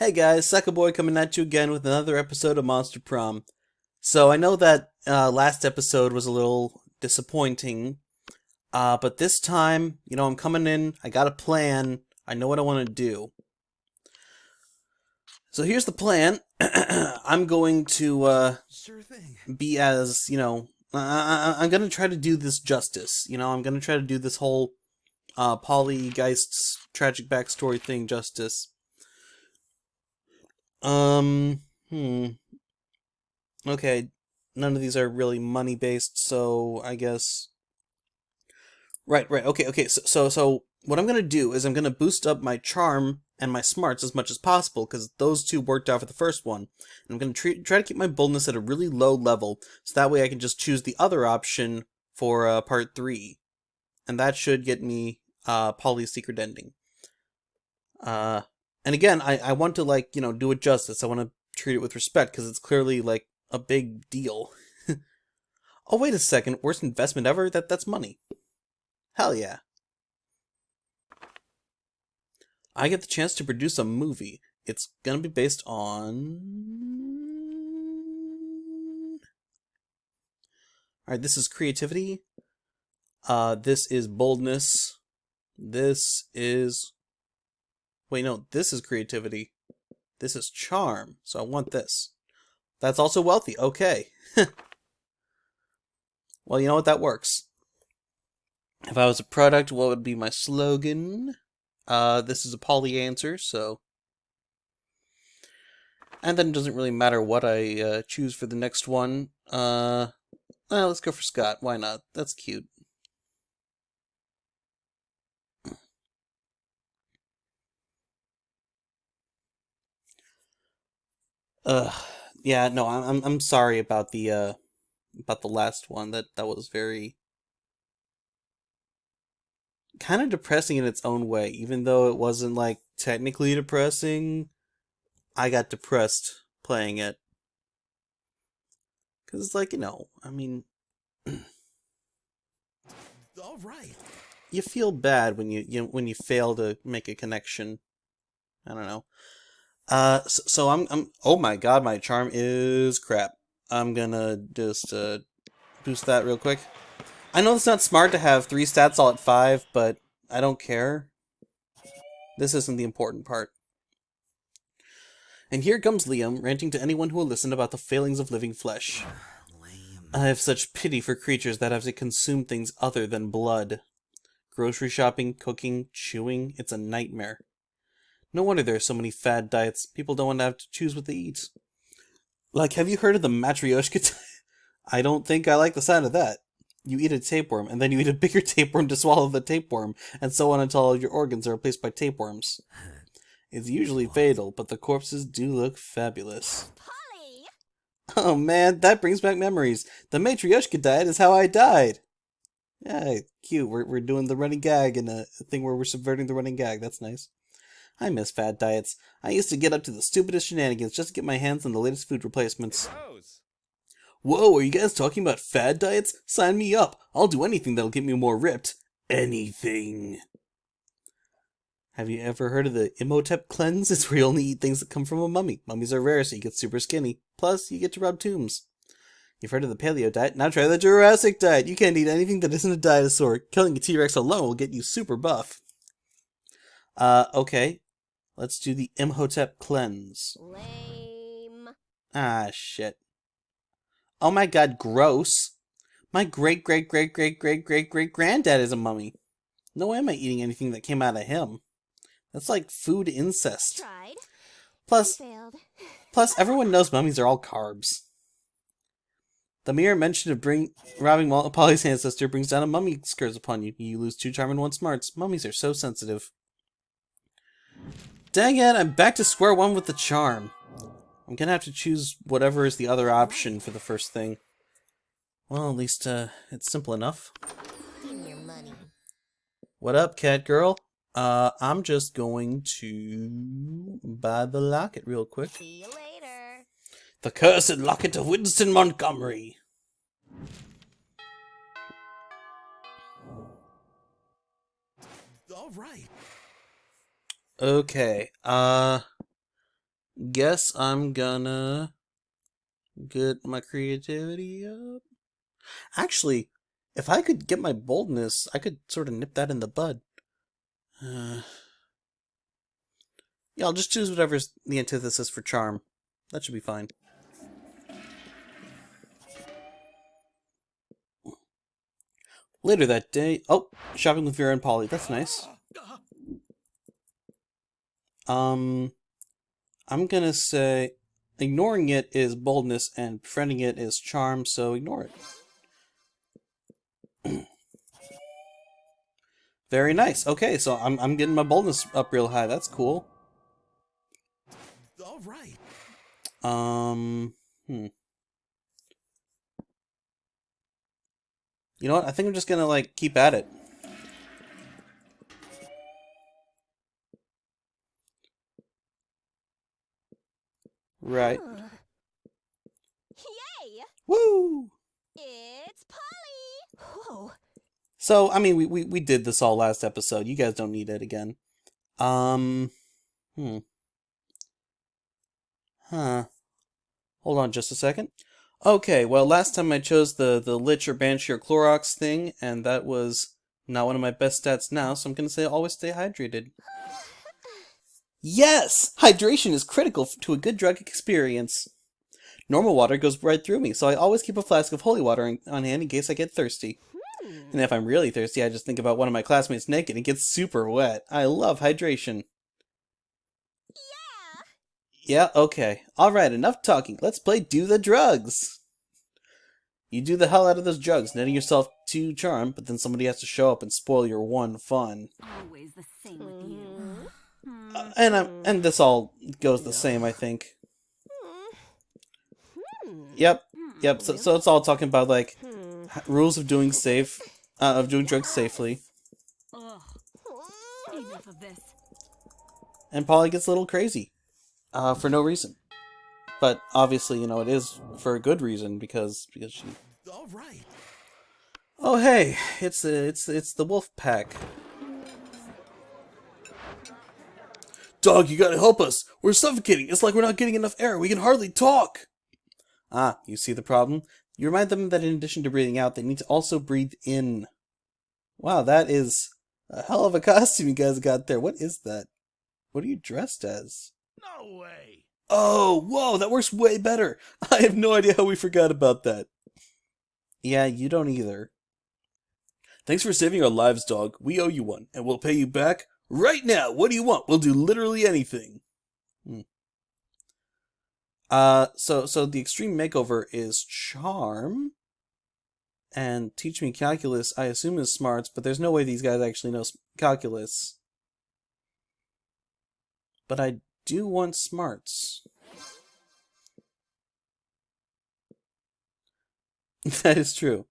Hey guys, Psychoboy coming at you again with another episode of Monster Prom. So I know that last episode was a little disappointing, but this time, I'm coming in, I got a plan, I know what I want to do. So here's the plan. I'm going to Sure thing. be as, I'm going to try to do this justice. I'm going to try to do this whole Pollygeist's tragic backstory thing justice. Um, hmm. Okay, none of these are really money based, so I guess. Right. Okay. So what I'm gonna do is I'm gonna boost up my charm and my smarts as much as possible because those two worked out for the first one. And I'm gonna try to keep my boldness at a really low level, so that way I can just choose the other option for part 3, and that should get me Polly's secret ending. Uh, and again, I want to do it justice. I want to treat it with respect because it's clearly like a big deal. Oh, wait a second. Worst investment ever? That's money. Hell yeah. I get the chance to produce a movie. It's gonna be based on... Alright, this is creativity. This is boldness. This is... Wait, no, this is creativity. This is charm. So I want this. That's also wealthy. Okay. Well, you know what? That works. If I was a product, what would be my slogan? This is a Polly answer, so... And then it doesn't really matter what I choose for the next one. Well, let's go for Scott. Why not? That's cute. Ugh. Yeah, no, I'm sorry about the last one. That was very kind of depressing in its own way, even though it wasn't like technically depressing. I got depressed playing it. Cause it's like, I mean, All right. you feel bad when when you fail to make a connection. I don't know. So I'm oh my god, my charm is crap. I'm gonna just boost that real quick. I know it's not smart to have 3 stats all at 5, but I don't care. This isn't the important part. And here comes Liam, ranting to anyone who will listen about the failings of living flesh. Lame. I have such pity for creatures that have to consume things other than blood. Grocery shopping, cooking, chewing, it's a nightmare. No wonder there are so many fad diets. People don't want to have to choose what they eat. Like, have you heard of the matryoshka? I don't think I like the sound of that. You eat a tapeworm, and then you eat a bigger tapeworm to swallow the tapeworm, and so on until all your organs are replaced by tapeworms. It's usually fatal, but the corpses do look fabulous. Polly! Oh man, that brings back memories. The matryoshka diet is how I died. Yeah, cute. We're doing the running gag in a thing where we're subverting the running gag. That's nice. I miss fad diets. I used to get up to the stupidest shenanigans just to get my hands on the latest food replacements. Gross. Whoa, are you guys talking about fad diets? Sign me up. I'll do anything that'll get me more ripped. Anything. Have you ever heard of the Imhotep cleanse? It's where you only eat things that come from a mummy. Mummies are rare, so you get super skinny. Plus, you get to rob tombs. You've heard of the paleo diet? Now try the Jurassic diet. You can't eat anything that isn't a dinosaur. Killing a T-Rex alone will get you super buff. Okay. Let's do the Imhotep cleanse. Lame. Ah, shit. Oh my god, gross. My great-great-great-great-great-great-great-granddad is a mummy. No way am I eating anything that came out of him. That's like food incest. Tried. Plus, Failed. everyone knows mummies are all carbs. The mere mention of robbing Polly's ancestor brings down a mummy's curse upon you. You lose 2 charm and 1 smarts. Mummies are so sensitive. Dang it, I'm back to square one with the charm. I'm gonna have to choose whatever is the other option for the first thing. Well, at least, it's simple enough. Give me your money. What up, cat girl? I'm just going to buy the locket real quick. See you later. The cursed locket of Winston Montgomery. All right. Okay, guess I'm gonna get my creativity up. Actually, if I could get my boldness, I could sort of nip that in the bud. Yeah, I'll just choose whatever's the antithesis for charm. That should be fine. Later that day... Oh, shopping with Vera and Polly. That's nice. I'm gonna say... Ignoring it is boldness and befriending it is charm, so ignore it. Very nice. Okay, so I'm getting my boldness up real high. That's cool. All right. You know what? I think I'm just gonna, like, keep at it. Right. Yay! Woo! It's Polly! Whoa. So, I mean, we did this all last episode. You guys don't need it again. Huh. Hold on just a second. Okay, well, last time I chose the Lich or Banshee or Clorox thing, and that was not one of my best stats now, so I'm gonna say always stay hydrated. Yes! Hydration is critical to a good drug experience. Normal water goes right through me, so I always keep a flask of holy water on hand in case I get thirsty. And if I'm really thirsty, I just think about one of my classmates naked and get super wet. I love hydration. Yeah, okay. Alright, enough talking. Let's play Do the Drugs! You do the hell out of those drugs, netting yourself 2 charm, but then somebody has to show up and spoil your 1 fun. Always the same with you. And this all goes the same, I think. Yep. So it's all talking about, like, rules of doing drugs safely. Ugh. Enough of this. And Polly gets a little crazy. For no reason. But obviously, you know, it is for a good reason because she... All right. Oh hey, it's the wolf pack. Dog, you gotta help us. We're suffocating. It's like we're not getting enough air. We can hardly talk. Ah, you see the problem? You remind them that in addition to breathing out, they need to also breathe in. Wow, that is a hell of a costume you guys got there. What is that? What are you dressed as? No way. Oh, whoa, that works way better. I have no idea how we forgot about that. Yeah, you don't either. Thanks for saving our lives, dog. We owe you one, and we'll pay you back right now. What do you want? We'll do literally anything. So the extreme makeover is charm, and teach me calculus, I assume is smarts, but there's no way these guys actually know calculus. But I do want smarts. That is true.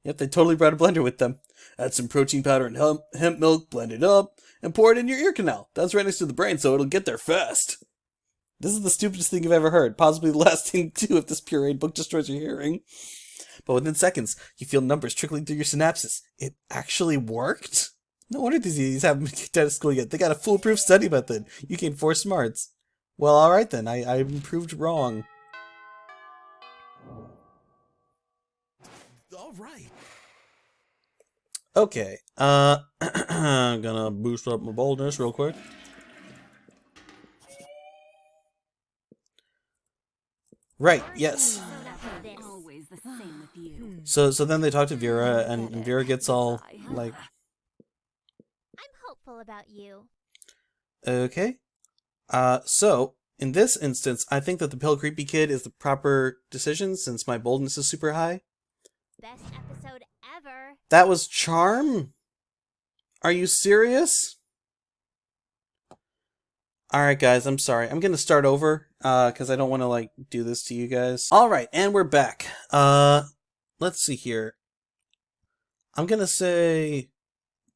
Yep, they totally brought a blender with them. Add some protein powder and hemp milk, blend it up, and pour it in your ear canal. That's right next to the brain, so it'll get there fast. This is the stupidest thing you've ever heard. Possibly the last thing to do if this pureed book destroys your hearing. But within seconds, you feel numbers trickling through your synapses. It actually worked? No wonder these idiots haven't been kicked out of school yet. They got a foolproof study method. You gained 4 smarts. Well, alright then. I'm proved wrong. All right. Okay. I'm gonna boost up my boldness real quick. Right, yes. Always the same with you. So then they talk to Vera, and Vera gets all, like... I'm hopeful about you. Okay. So, in this instance, I think that the Pill Creepy Kid is the proper decision, since my boldness is super high. Best episode ever. That was charm? Are you serious? Alright guys, I'm sorry. I'm gonna start over, because I don't want to, like, do this to you guys. Alright, and we're back. Let's see here. I'm gonna say...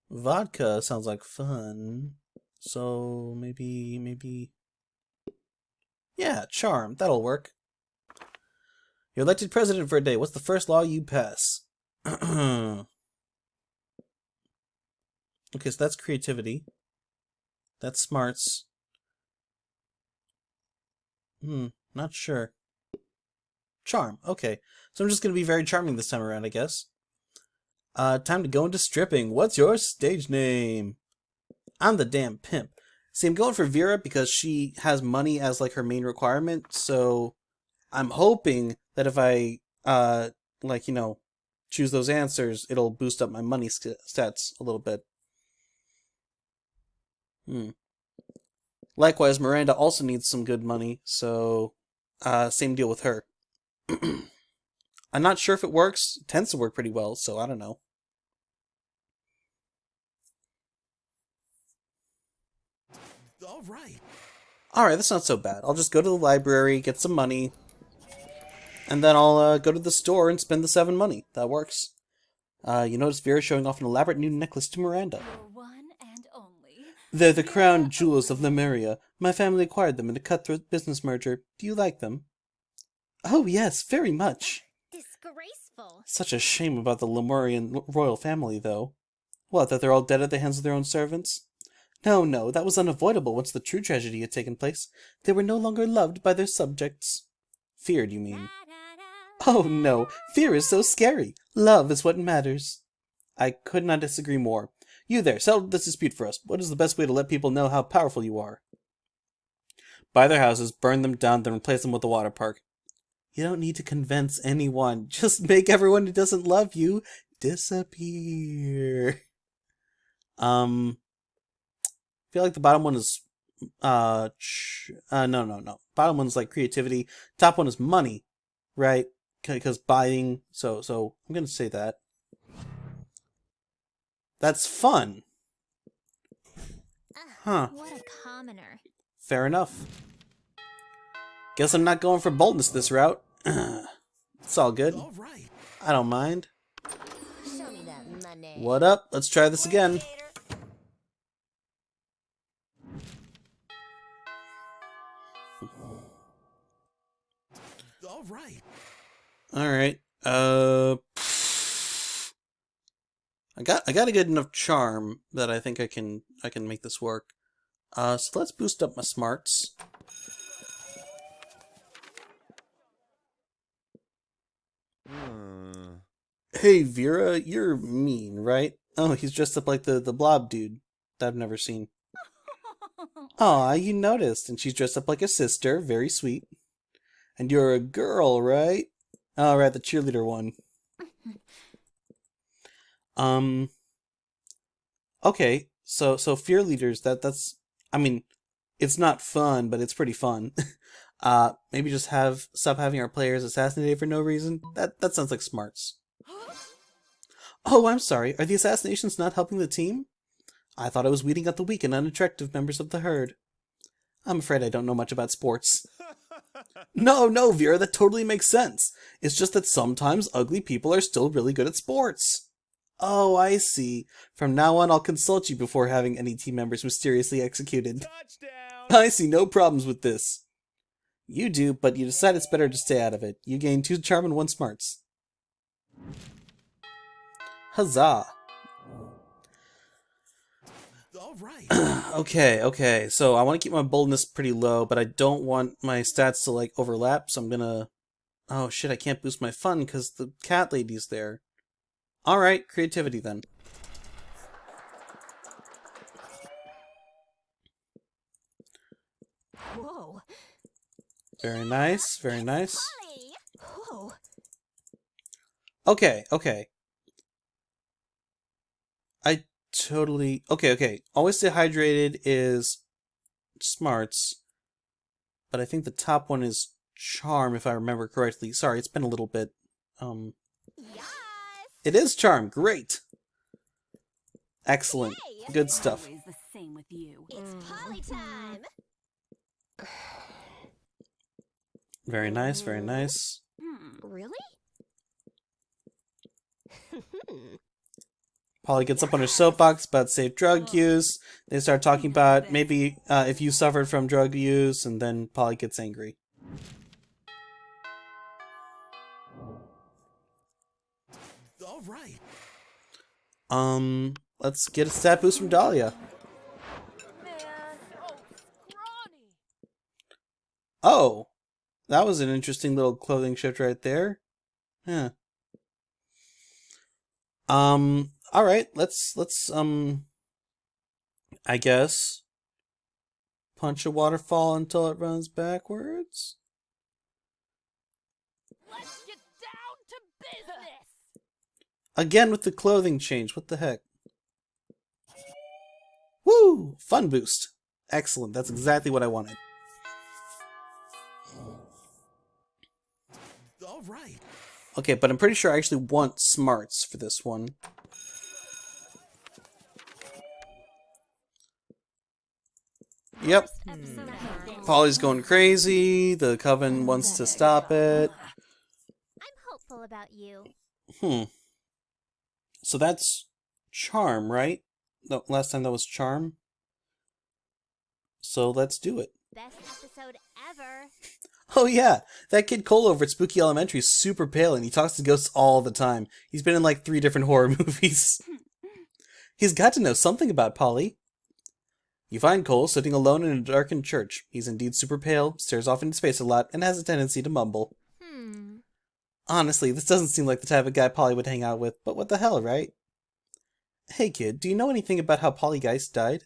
vodka sounds like fun. So, maybe... Yeah, charm. That'll work. You're elected president for a day. What's the first law you pass? Okay, so that's creativity. That's smarts. Not sure. Charm. Okay. So I'm just gonna be very charming this time around, I guess. Time to go into stripping. What's your stage name? I'm the damn pimp. See, I'm going for Vera because she has money as like her main requirement, so I'm hoping that if I like, you know, choose those answers, it'll boost up my money stats a little bit. Likewise, Miranda also needs some good money, so same deal with her. I'm not sure if it works. It tends to work pretty well, so I don't know. Alright. Alright, that's not so bad. I'll just go to the library, get some money, and then I'll go to the store and spend the 7 money. That works. You notice Vera showing off an elaborate new necklace to Miranda. Your one and only. They're the crown jewels of Lemuria. My family acquired them in a cutthroat business merger. Do you like them? Oh yes, very much. Disgraceful. Such a shame about the Lemurian royal family, though. What, that they're all dead at the hands of their own servants? No, that was unavoidable once the true tragedy had taken place. They were no longer loved by their subjects. Feared, you mean? Oh no, fear is so scary. Love is what matters. I could not disagree more. You there, settle this dispute for us. What is the best way to let people know how powerful you are? Buy their houses, burn them down, then replace them with a water park. You don't need to convince anyone. Just make everyone who doesn't love you disappear. I feel like the bottom one is no. Bottom one's like creativity. Top one is money, right? Because buying. So I'm gonna say that. That's fun. Huh. What a commoner. Fair enough. Guess I'm not going for boldness this route. It's all good. Alright. I don't mind. Show me that money. What up? Let's try this again. Alright. Alright. I got a good enough charm that I think I can make this work. So let's boost up my smarts. Hey Vera, you're mean, right? Oh, he's dressed up like the blob dude that I've never seen. Aw, you noticed, and she's dressed up like a sister, very sweet. And you're a girl, right? Oh, right, the cheerleader one. Okay, so fear leaders, that's I mean, it's not fun, but it's pretty fun. Maybe just stop having our players assassinated for no reason. That sounds like smarts. Oh, I'm sorry. Are the assassinations not helping the team? I thought I was weeding out the weak and unattractive members of the herd. I'm afraid I don't know much about sports. No, Vera, that totally makes sense. It's just that sometimes ugly people are still really good at sports. Oh, I see. From now on, I'll consult you before having any team members mysteriously executed. Touchdown! I see no problems with this. You do, but you decide it's better to stay out of it. You gain 2 charm and 1 smarts. Huzzah. Alright. Okay, so I want to keep my boldness pretty low, but I don't want my stats to, like, overlap, so I'm gonna... Oh, shit, I can't boost my fun because the cat lady's there. Alright, creativity then. Whoa. Very nice, very nice. Polly. Whoa. Okay. I totally... Okay. Always stay hydrated is smarts, but I think the top one is charm, if I remember correctly. Sorry, it's been a little bit. Yes. It is charm. Great. Excellent. Hey. Good stuff. Always the same with you. It's Polly time. Very nice, very nice. Really? Polly gets up on her soapbox about safe drug use. They start talking about maybe if you suffered from drug use, and then Polly gets angry. Alright. Let's get a stat boost from Dahlia. Oh, That was an interesting little clothing shift right there. Yeah. All right. Let's I guess punch a waterfall until it runs backwards. Let's get down to business. Again with the clothing change. What the heck? Woo! Fun boost. Excellent. That's exactly what I wanted. All right. Okay, but I'm pretty sure I actually want smarts for this one. Yep. Polly's going crazy. The coven wants to stop it. I'm hopeful about you. So that's charm, right? The last time that was charm. So let's do it. Best episode ever. Oh yeah, that kid Cole over at Spooky Elementary is super pale and he talks to ghosts all the time. He's been in like 3 different horror movies. He's got to know something about Polly. You find Cole sitting alone in a darkened church. He's indeed super pale, stares off into space a lot, and has a tendency to mumble. Honestly, this doesn't seem like the type of guy Polly would hang out with, but what the hell, right? Hey kid, do you know anything about how Pollygeist died?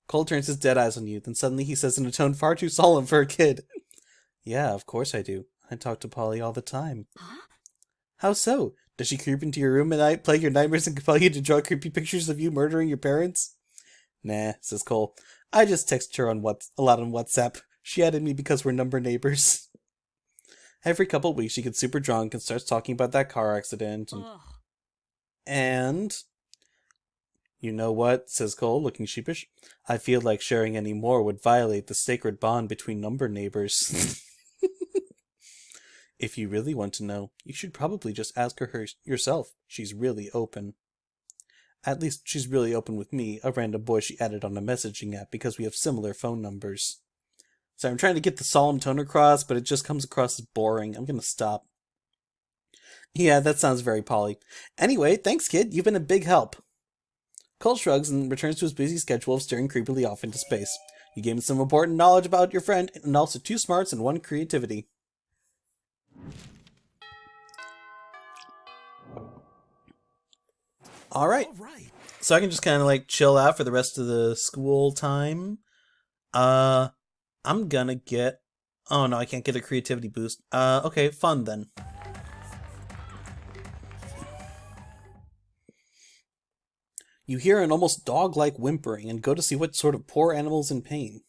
Cole turns his dead eyes on you, then suddenly he says in a tone far too solemn for a kid. Yeah, of course I do. I talk to Polly all the time. Huh? How so? Does she creep into your room at night, play your nightmares, and compel you to draw creepy pictures of you murdering your parents? Nah, says Cole. I just text her on a lot on WhatsApp. She added me because we're number neighbors. Every couple weeks she gets super drunk and starts talking about that car accident. And... You know what, says Cole, looking sheepish. I feel like sharing any more would violate the sacred bond between number neighbors. If you really want to know, you should probably just ask her yourself. She's really open. At least she's really open with me, a random boy she added on a messaging app because we have similar phone numbers. So I'm trying to get the solemn tone across, but it just comes across as boring. I'm gonna stop. Yeah, that sounds very Polly. Anyway, thanks kid, you've been a big help. Cole shrugs and returns to his busy schedule of staring creepily off into space. You gave him some important knowledge about your friend, and also 2 smarts and 1 creativity. Alright. All right. So I can just kind of like chill out for the rest of the school time. I'm gonna get... Oh no, I can't get a creativity boost. Okay, fun then. You hear an almost dog-like whimpering and go to see what sort of poor animal is in pain.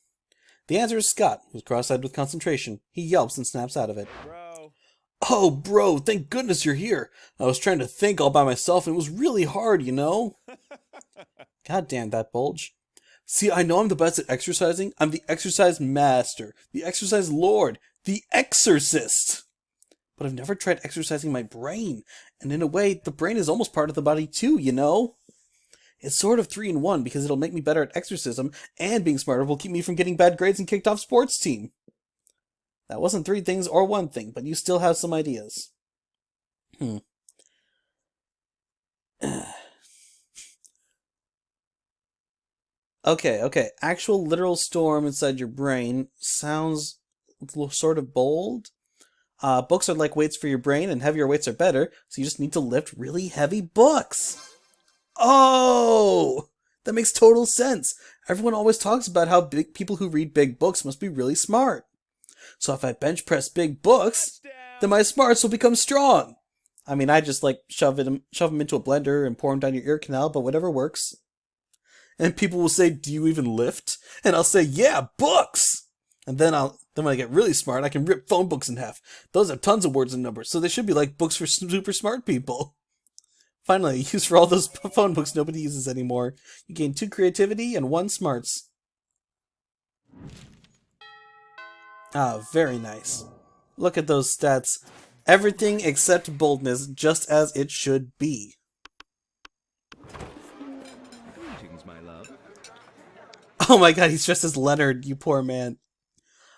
The answer is Scott, who's cross-eyed with concentration. He yelps and snaps out of it. Bro. Oh, bro, thank goodness you're here. I was trying to think all by myself and it was really hard, you know? God damn that bulge. See, I know I'm the best at exercising. I'm the exercise master, the exercise lord, the exorcist. But I've never tried exercising my brain. And in a way, the brain is almost part of the body too, you know? It's sort of 3 in 1 because it'll make me better at exorcism, and being smarter will keep me from getting bad grades and kicked off sports team. That wasn't 3 things or 1 thing, but you still have some ideas. Okay. Actual literal storm inside your brain sounds sort of bold. Books are like weights for your brain, and heavier weights are better, so you just need to lift really heavy books. Oh! That makes total sense. Everyone always talks about how people who read big books must be really smart. So if I bench press big books, then my smarts will become strong. I mean, I just like shove them into a blender and pour them down your ear canal, but whatever works. And people will say, "Do you even lift?" And I'll say, "Yeah, books." And then when I get really smart, I can rip phone books in half. Those have tons of words and numbers, so they should be like books for super smart people. Finally, used for all those phone books nobody uses anymore. You gain 2 creativity and 1 smarts. Ah, very nice. Look at those stats. Everything except boldness, just as it should be. Greetings, my love. Oh my god, he's dressed as Leonard, you poor man.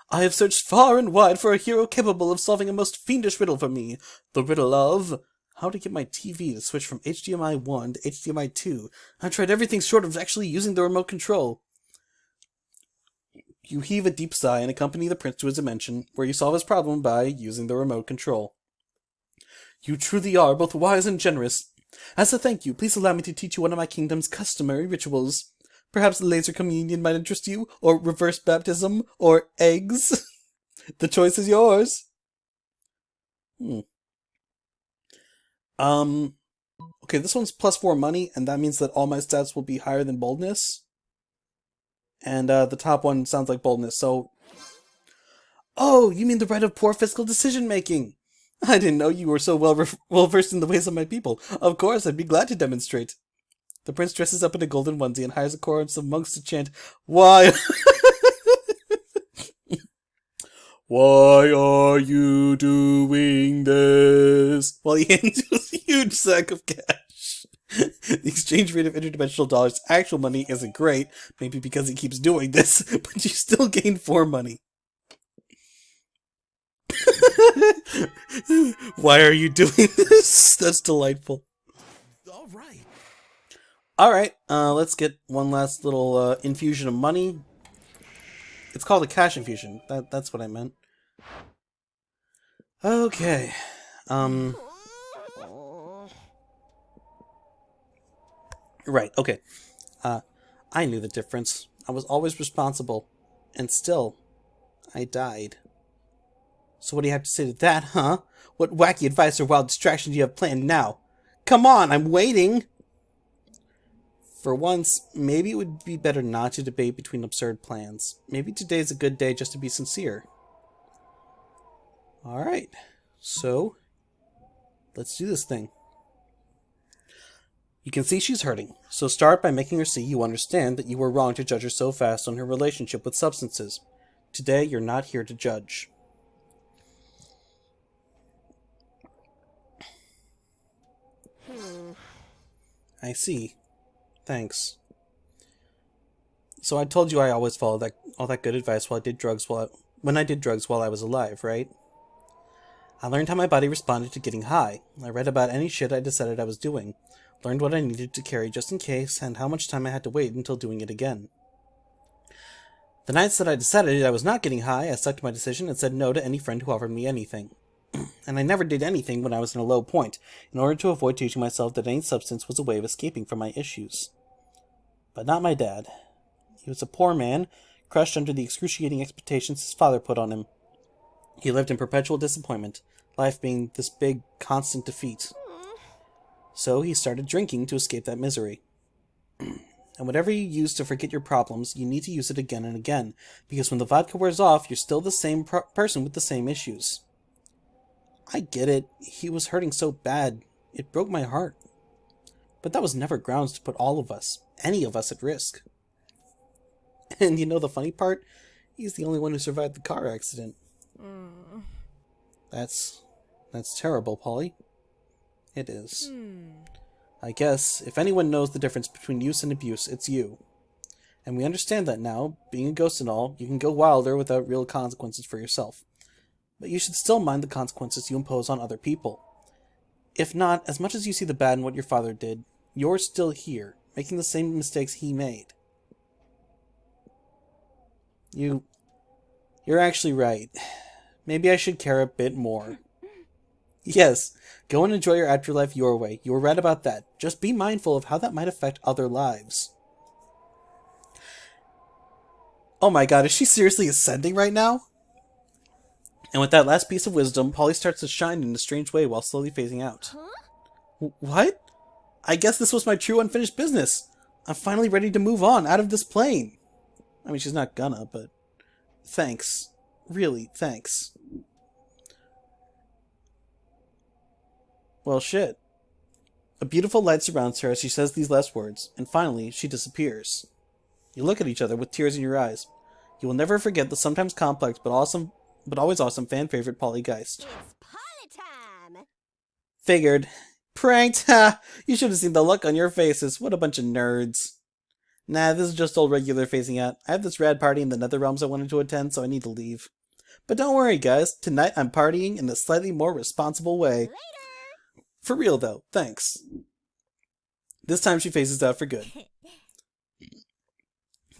I have searched far and wide for a hero capable of solving a most fiendish riddle for me. The riddle of... how to get my TV to switch from HDMI 1 to HDMI 2. I've tried everything short of actually using the remote control. You heave a deep sigh and accompany the prince to his dimension, where you solve his problem by using the remote control. You truly are both wise and generous. As a thank you, please allow me to teach you one of my kingdom's customary rituals. Perhaps laser communion might interest you, or reverse baptism, or eggs. The choice is yours. Okay, this one's +4 money, and that means that all my stats will be higher than boldness. And the top one sounds like boldness, so... Oh, you mean the right of poor fiscal decision-making. I didn't know you were so well-versed in the ways of my people. Of course, I'd be glad to demonstrate. The prince dresses up in a golden onesie and hires a chorus of monks to chant, Why... Why are you doing this? While he hands you a huge sack of cash. The exchange rate of interdimensional dollars to actual money isn't great, maybe because he keeps doing this, but you still gain 4 money. Why are you doing this? That's delightful. Alright, let's get one last little infusion of money. It's called a cash infusion. That's what I meant. Okay. Right, okay. I knew the difference. I was always responsible. And still, I died. So what do you have to say to that, huh? What wacky advice or wild distraction do you have planned now? Come on, I'm waiting! For once, maybe it would be better not to debate between absurd plans. Maybe today's a good day just to be sincere. Alright, so let's do this thing. You can see she's hurting, so start by making her see you understand that you were wrong to judge her so fast on her relationship with substances. Today, you're not here to judge. I see. Thanks. So I told you I always followed all that good advice when I did drugs while I was alive, right? I learned how my body responded to getting high. I read about any shit I decided I was doing. Learned what I needed to carry just in case, and how much time I had to wait until doing it again. The nights that I decided I was not getting high, I stuck to my decision and said no to any friend who offered me anything. And I never did anything when I was in a low point, in order to avoid teaching myself that any substance was a way of escaping from my issues. But not my dad. He was a poor man, crushed under the excruciating expectations his father put on him. He lived in perpetual disappointment, life being this big, constant defeat. So he started drinking to escape that misery. And whatever you use to forget your problems, you need to use it again and again, because when the vodka wears off, you're still the same person with the same issues. I get it. He was hurting so bad. It broke my heart. But that was never grounds to put all of us, any of us, at risk. And you know the funny part? He's the only one who survived the car accident. That's terrible, Polly. It is. I guess, if anyone knows the difference between use and abuse, it's you. And we understand that now. Being a ghost and all, you can go wilder without real consequences for yourself. But you should still mind the consequences you impose on other people. If not, as much as you see the bad in what your father did, you're still here, making the same mistakes he made. You're actually right. Maybe I should care a bit more. Yes, go and enjoy your afterlife your way. You were right about that. Just be mindful of how that might affect other lives. Oh my god, is she seriously ascending right now? And with that last piece of wisdom, Polly starts to shine in a strange way while slowly phasing out. What? I guess this was my true unfinished business. I'm finally ready to move on out of this plane. I mean, she's not gonna, but... Thanks. Really, thanks. Well, shit. A beautiful light surrounds her as she says these last words, and finally, she disappears. You look at each other with tears in your eyes. You will never forget the sometimes complex but always awesome fan favorite Polly Geist. It's Polly time! Figured. Pranked, ha! You should have seen the look on your faces. What a bunch of nerds. Nah, this is just old regular phasing out. I have this rad party in the Nether Realms I wanted to attend, so I need to leave. But don't worry, guys. Tonight I'm partying in a slightly more responsible way. Later! For real, though. Thanks. This time she phases out for good.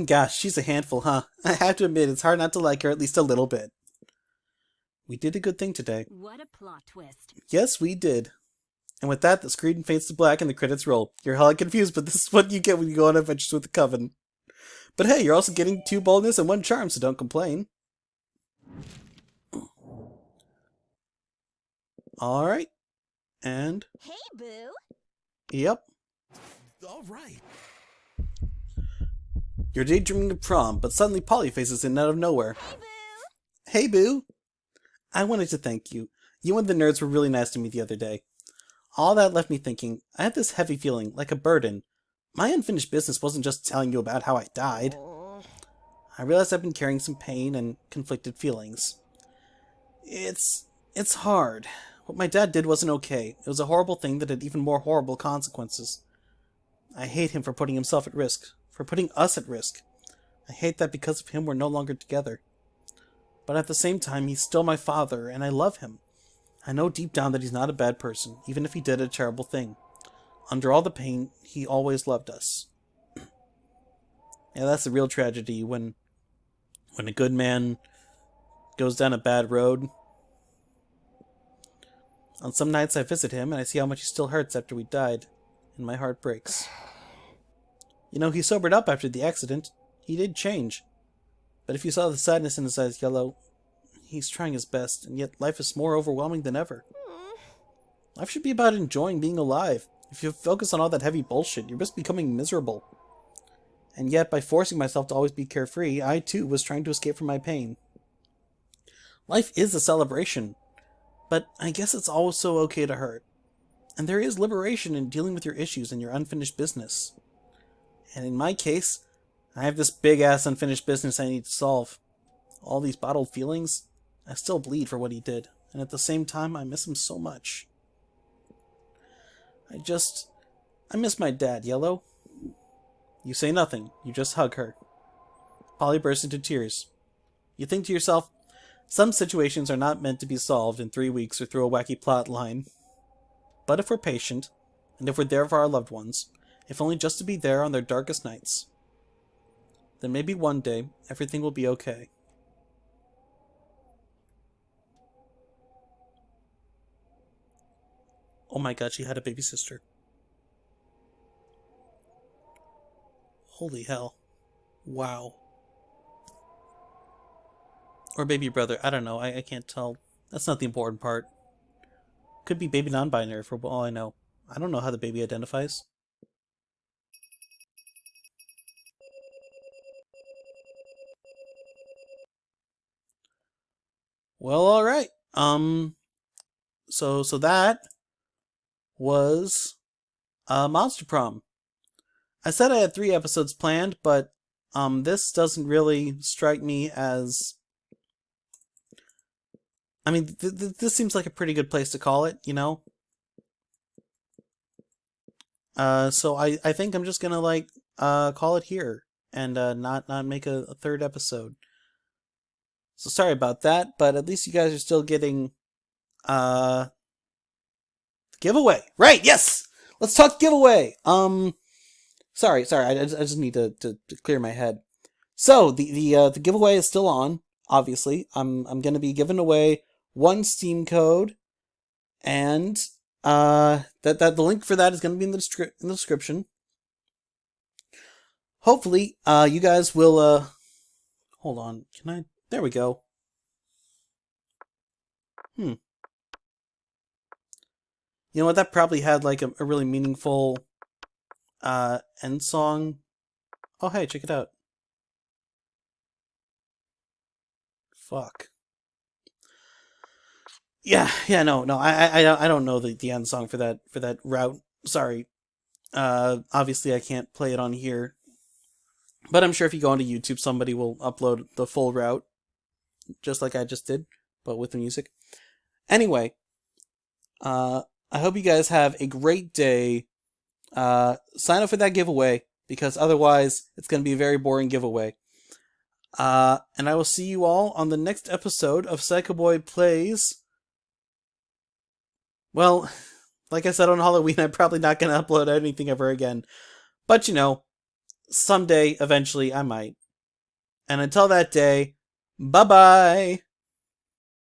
Gosh, she's a handful, huh? I have to admit, it's hard not to like her at least a little bit. We did a good thing today. What a plot twist. Yes, we did. And with that, the screen fades to black and the credits roll. You're hella confused, but this is what you get when you go on adventures with the Coven. But hey, you're also getting 2 boldness and 1 charm, so don't complain. Alright. And... Hey, Boo. Yep. All right. You're daydreaming of prom, but suddenly Polly faces in out of nowhere. Hey, Boo. Hey, Boo! I wanted to thank you. You and the nerds were really nice to me the other day. All that left me thinking, I had this heavy feeling, like a burden. My unfinished business wasn't just telling you about how I died. I realized I've been carrying some pain and conflicted feelings. It's hard. What my dad did wasn't okay. It was a horrible thing that had even more horrible consequences. I hate him for putting himself at risk, for putting us at risk. I hate that because of him we're no longer together. But at the same time, he's still my father, and I love him. I know deep down that he's not a bad person, even if he did a terrible thing. Under all the pain, he always loved us. Yeah, that's the real tragedy, when a good man goes down a bad road. On some nights I visit him, and I see how much he still hurts after we died, and my heart breaks. You know, he sobered up after the accident. He did change. But if you saw the sadness in his eyes, Yellow, he's trying his best, and yet life is more overwhelming than ever. Life should be about enjoying being alive. If you focus on all that heavy bullshit, you're just becoming miserable. And yet, by forcing myself to always be carefree, I too was trying to escape from my pain. Life is a celebration, but I guess it's also okay to hurt. And there is liberation in dealing with your issues and your unfinished business. And in my case, I have this big-ass unfinished business I need to solve. All these bottled feelings, I still bleed for what he did, and at the same time, I miss him so much. I miss my dad, Yellow. You say nothing, you just hug her. Polly bursts into tears. You think to yourself, some situations are not meant to be solved in 3 weeks or through a wacky plot line. But if we're patient, and if we're there for our loved ones, if only just to be there on their darkest nights, then maybe one day, everything will be okay. Oh my god, she had a baby sister. Holy hell. Wow. Or baby brother, I don't know, I can't tell. That's not the important part. Could be baby non-binary for all I know. I don't know how the baby identifies. Well, alright. So that was Monster Prom. I said I had 3 episodes planned, but this doesn't really strike me as... I mean, this seems like a pretty good place to call it, you know? So I think I'm just gonna, like, call it here, and not make a 3rd episode. So sorry about that, but at least you guys are still getting, the giveaway. Right, yes! Let's talk giveaway! Sorry, I just need to clear my head. So, the giveaway is still on, obviously. I'm gonna be giving away 1 Steam code, and, the link for that is gonna be in the description. Hopefully, you guys will, hold on, there we go. You know what, that probably had, like, a really meaningful, end song. Oh, hey, check it out. Fuck. Yeah, no, I don't know the end song for that route. Sorry. Obviously I can't play it on here. But I'm sure if you go onto YouTube, somebody will upload the full route, just like I just did, but with the music. Anyway, I hope you guys have a great day. Sign up for that giveaway, because otherwise it's going to be a very boring giveaway. And I will see you all on the next episode of Psychoboy Plays. Well, like I said on Halloween, I'm probably not going to upload anything ever again. But, you know, someday, eventually, I might. And until that day, bye-bye!